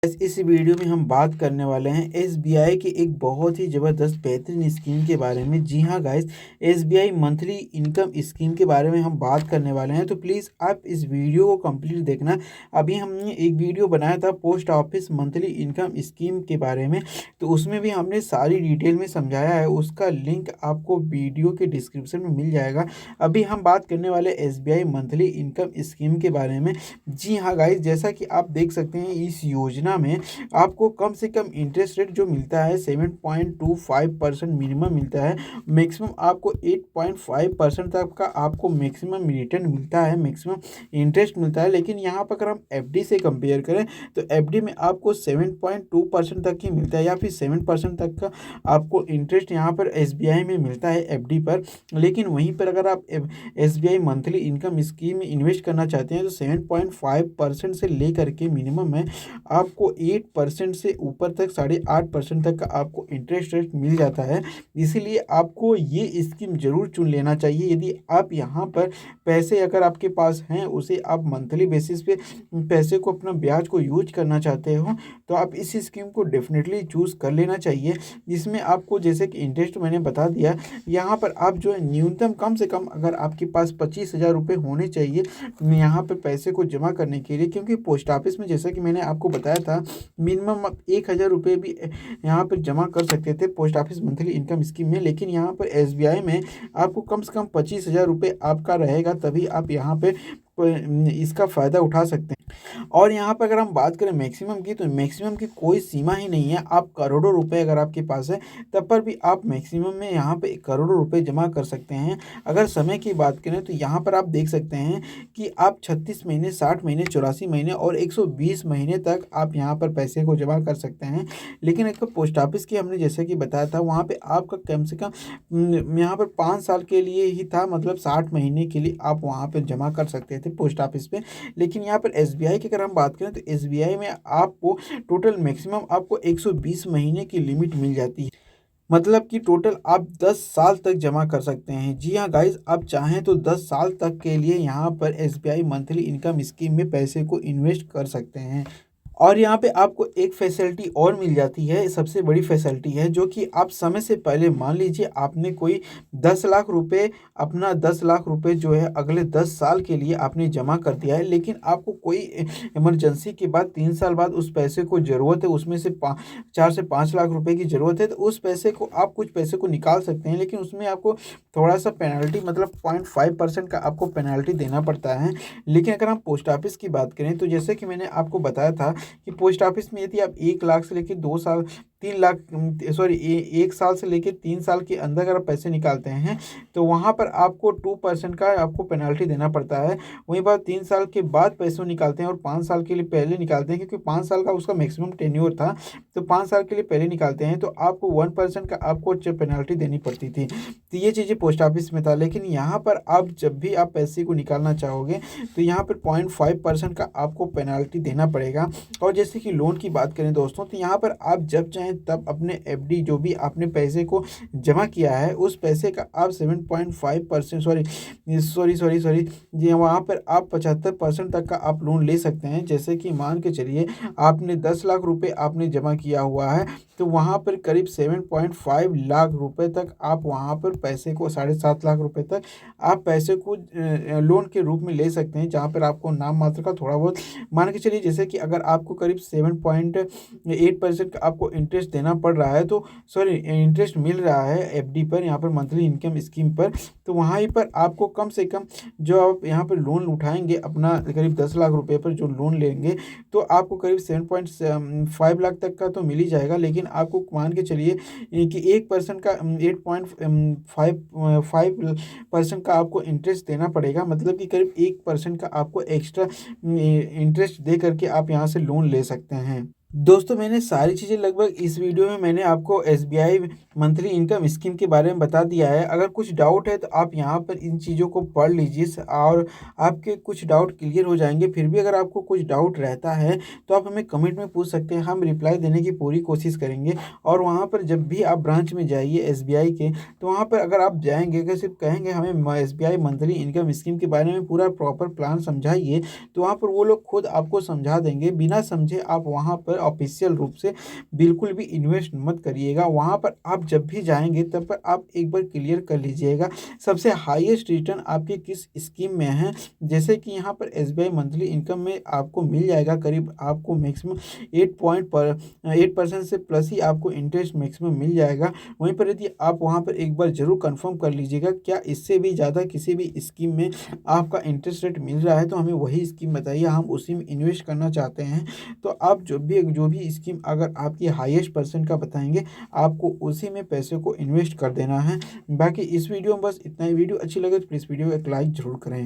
इस वीडियो में हम बात करने वाले हैं एसबीआई की एक बहुत ही ज़बरदस्त बेहतरीन स्कीम के बारे में। जी हाँ guys, SBI monthly income scheme के बारे में हम बात करने वाले हैं, तो प्लीज़ आप इस वीडियो को कंप्लीट देखना। अभी हमने एक वीडियो बनाया था post office monthly income scheme के बारे में, तो उसमें भी हमने सारी डिटेल में समझाया है। उसका लिंक आपको वीडियो के डिस्क्रिप्शन में मिल जाएगा। अभी हम बात करने वाले एसबीआई मंथली इनकम स्कीम के बारे में। जी हाँ गाइस, जैसा कि आप देख सकते हैं इस योजना में आपको कम से कम इंटरेस्ट रेट जो मिलता है 7.25% मिनिमम मिलता है। मैक्सिमम आपको 8.5% तक का आपको मैक्सिमम रिटर्न मिलता है, मैक्सिमम इंटरेस्ट मिलता है। लेकिन यहाँ पर अगर हम एफडी से कंपेयर करें तो एफडी में आपको 7.2% तक ही मिलता है, या फिर 7% तक का आपको इंटरेस्ट यहाँ पर एसबीआई में मिलता है एफडी पर। लेकिन वहीं पर अगर आप एसबीआई मंथली इनकम स्कीम में इन्वेस्ट करना चाहते हैं तो 7.5% से लेकर के मिनिमम है आपको 8% से ऊपर तक 8.5% तक का आपको इंटरेस्ट रेट मिल जाता है। इसीलिए आपको ये स्कीम ज़रूर चुन लेना चाहिए। यदि आप यहाँ पर पैसे अगर आपके पास हैं, उसे आप मंथली बेसिस पे पैसे को अपना ब्याज को यूज करना चाहते हो, तो आप इस स्कीम को डेफिनेटली चूज़ कर लेना चाहिए। जिसमें आपको जैसे कि इंटरेस्ट मैंने बता दिया, यहाँ पर आप जो है न्यूनतम कम से कम अगर आपके पास 25,000 रुपये होने चाहिए यहाँ पे पैसे को जमा करने के लिए। क्योंकि पोस्ट ऑफिस में जैसा कि मैंने आपको बताया था मिनिमम आप 1,000 रुपये भी यहाँ पर जमा कर सकते थे post office monthly income scheme में। लेकिन यहाँ पर एसबीआई में आपको कम से कम 25,000 रुपये आपका रहेगा, तभी आप यहाँ पे इसका फ़ायदा उठा सकते हैं। और यहाँ पर अगर हम बात करें मैक्सिमम की, तो मैक्सिमम की कोई सीमा ही नहीं है। आप करोड़ों रुपए अगर आपके पास है तब पर भी आप मैक्सिमम में यहाँ पे करोड़ों रुपए जमा कर सकते हैं। अगर समय की बात करें तो यहाँ पर आप देख सकते हैं कि आप 36 महीने, 60 महीने, 84 महीने और 120 महीने तक आप यहाँ पर पैसे को जमा कर सकते हैं। लेकिन एक पोस्ट ऑफिस की हमने जैसे कि बताया था, वहाँ पे आपका कम से कम यहाँ पर 5 साल के लिए ही था, मतलब 60 महीने के लिए आप वहाँ पर जमा कर सकते थे पोस्ट ऑफिस पे। लेकिन यहाँ पर एसबीआई की अगर हम बात करें तो एसबीआई में आपको टोटल मैक्सिमम आपको 120 महीने की लिमिट मिल जाती है। मतलब कि टोटल आप 10 साल तक जमा कर सकते हैं। जी हाँ गाइस, आप चाहें तो 10 साल तक के लिए यहाँ पर एसबीआई मंथली इनकम स्कीम में पैसे को इन्वेस्ट कर सकते हैं। और यहाँ पे आपको एक फैसिलिटी और मिल जाती है, सबसे बड़ी फैसिलिटी है, जो कि आप समय से पहले मान लीजिए आपने कोई 10 लाख रुपए, अपना 10 लाख रुपए जो है अगले 10 साल के लिए आपने जमा कर दिया है। लेकिन आपको कोई इमरजेंसी के बाद 3 साल बाद उस पैसे को ज़रूरत है, उसमें से 4 से 5 लाख रुपए की ज़रूरत है, तो उस पैसे को आप कुछ पैसे को निकाल सकते हैं। लेकिन उसमें आपको थोड़ा सा पेनल्टी, मतलब 0.5% का आपको पेनल्टी देना पड़ता है। लेकिन अगर हम पोस्ट ऑफिस की बात करें तो जैसे कि मैंने आपको बताया था कि पोस्ट ऑफिस में यदि आप 1 लाख से लेकर 2 साल, 3 लाख, सॉरी 1 साल से लेकर 3 साल के अंदर अगर आप पैसे निकालते हैं तो वहाँ पर आपको 2% का आपको पेनल्टी देना पड़ता है। वहीं पर 3 साल के बाद पैसे निकालते हैं और 5 साल के लिए पहले निकालते हैं, क्योंकि 5 साल का उसका मैक्सिमम टेन्योर था, तो 5 साल के लिए पहले निकालते हैं तो आपको 1% का आपको पेनल्टी देनी पड़ती थी। तो ये चीज़ें पोस्ट ऑफिस में था। लेकिन यहाँ पर आप जब भी आप पैसे को निकालना चाहोगे तो यहाँ पर 0.5% का आपको पेनल्टी देना पड़ेगा। और जैसे कि लोन की बात करें दोस्तों, तो यहाँ पर आप जब चाहें तब अपने एफडी जो भी आपने पैसे को जमा किया है उस पैसे का आप 7.5%, सॉरी जी, वहाँ पर आप 75% तक का आप लोन ले सकते हैं। जैसे कि मान के चलिए आपने 10 लाख रुपए आपने जमा किया हुआ है, तो वहाँ पर करीब 7.5 लाख रुपए तक आप वहाँ पर पैसे को, 7.5 लाख रुपए तक आप पैसे को लोन के रूप में ले सकते हैं। जहाँ पर आपको नाम मात्र का थोड़ा बहुत मान के चलिए, जैसे कि अगर आपको करीब 7.8% का आपको इंटरेस्ट देना पड़ रहा है, तो सॉरी इंटरेस्ट मिल रहा है एफडी पर, यहाँ पर मंथली इनकम स्कीम पर, तो वहाँ ही पर आपको कम से कम जो आप यहाँ पर लोन उठाएंगे अपना करीब 10 लाख रुपए पर जो लोन लेंगे, तो आपको करीब 7.5 लाख तक का तो मिल ही जाएगा। लेकिन आपको मान के चलिए कि 1% का 8.5% का आपको इंटरेस्ट देना पड़ेगा, मतलब कि करीब 1% का आपको एक्स्ट्रा इंटरेस्ट दे करके आप यहाँ से लोन ले सकते हैं। दोस्तों, मैंने सारी चीज़ें लगभग इस वीडियो में मैंने आपको एसबीआई मंथली इनकम स्कीम के बारे में बता दिया है। अगर कुछ डाउट है तो आप यहाँ पर इन चीज़ों को पढ़ लीजिए और आपके कुछ डाउट क्लियर हो जाएंगे। फिर भी अगर आपको कुछ डाउट रहता है तो आप हमें कमेंट में पूछ सकते हैं, हम रिप्लाई देने की पूरी कोशिश करेंगे। और वहाँ पर जब भी आप ब्रांच में जाइए एसबीआई के, तो वहाँ पर अगर आप जाएंगे, अगर सिर्फ कहेंगे हमें एसबीआई मंथली इनकम स्कीम के बारे में पूरा प्रॉपर प्लान समझाइए, तो वहाँ पर वो लोग खुद आपको समझा देंगे। बिना समझे आप वहाँ पर ऑफिशियल रूप से बिल्कुल भी इन्वेस्ट मत करिएगा। वहाँ पर आप जब भी जाएँगे तब पर आप एक बार क्लियर कर लीजिएगा सबसे हाईएस्ट रिटर्न आपके किस स्कीम में है। जैसे कि यहाँ पर एसबीआई मंथली इनकम में आपको मिल जाएगा करीब आपको मैक्सिमम 8% से प्लस ही आपको इंटरेस्ट मैक्सिमम मिल जाएगा। वहीं पर यदि आप वहाँ पर एक बार ज़रूर कंफर्म कर लीजिएगा क्या इससे भी ज़्यादा किसी भी स्कीम में आपका इंटरेस्ट रेट मिल रहा है तो हमें वही स्कीम बताइए, हम उसी में इन्वेस्ट करना चाहते हैं। तो आप जो भी स्कीम अगर आपकी हाईएस्ट परसेंट का बताएंगे आपको उसी में पैसे को इन्वेस्ट कर देना है। बाकी इस वीडियो में बस इतना ही। वीडियो अच्छी लगे तो प्लीज़ वीडियो को एक लाइक ज़रूर करें।